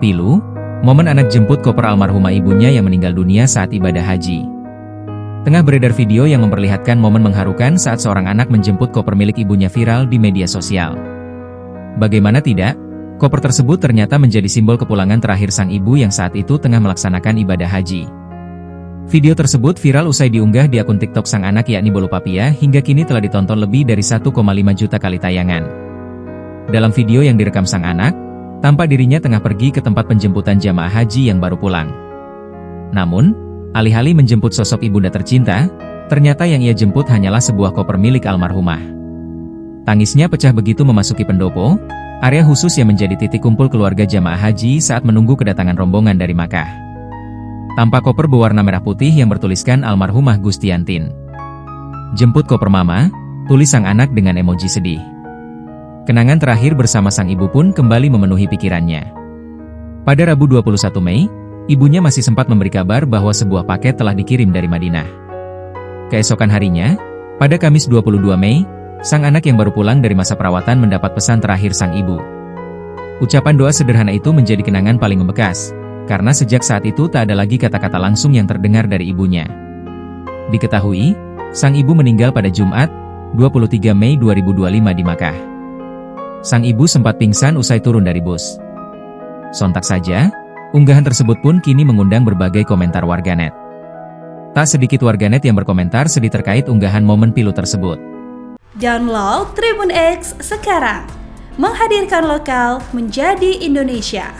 Pilu, momen anak jemput koper almarhumah ibunya yang meninggal dunia saat ibadah haji. Tengah beredar video yang memperlihatkan momen mengharukan saat seorang anak menjemput koper milik ibunya viral di media sosial. Bagaimana tidak, koper tersebut ternyata menjadi simbol kepulangan terakhir sang ibu yang saat itu tengah melaksanakan ibadah haji. Video tersebut viral usai diunggah di akun TikTok sang anak yakni Bolo Papia hingga kini telah ditonton lebih dari 1,5 juta kali tayangan. Dalam video yang direkam sang anak, tampak dirinya tengah pergi ke tempat penjemputan jamaah haji yang baru pulang. Namun, alih-alih menjemput sosok ibunda tercinta, ternyata yang ia jemput hanyalah sebuah koper milik almarhumah. Tangisnya pecah begitu memasuki pendopo, area khusus yang menjadi titik kumpul keluarga jamaah haji saat menunggu kedatangan rombongan dari Makkah. Tampak koper berwarna merah putih yang bertuliskan almarhumah Gustiantin. "Jemput koper mama," tulis sang anak dengan emoji sedih. Kenangan terakhir bersama sang ibu pun kembali memenuhi pikirannya. Pada Rabu 21 Mei, ibunya masih sempat memberi kabar bahwa sebuah paket telah dikirim dari Madinah. Keesokan harinya, pada Kamis 22 Mei, sang anak yang baru pulang dari masa perawatan mendapat pesan terakhir sang ibu. Ucapan doa sederhana itu menjadi kenangan paling membekas, karena sejak saat itu tak ada lagi kata-kata langsung yang terdengar dari ibunya. Diketahui, sang ibu meninggal pada Jumat, 23 Mei 2025 di Makkah. Sang ibu sempat pingsan usai turun dari bus. Sontak saja, unggahan tersebut pun kini mengundang berbagai komentar warganet. Tak sedikit warganet yang berkomentar sedih terkait unggahan momen pilu tersebut. Download Tribun X sekarang, menghadirkan lokal menjadi Indonesia.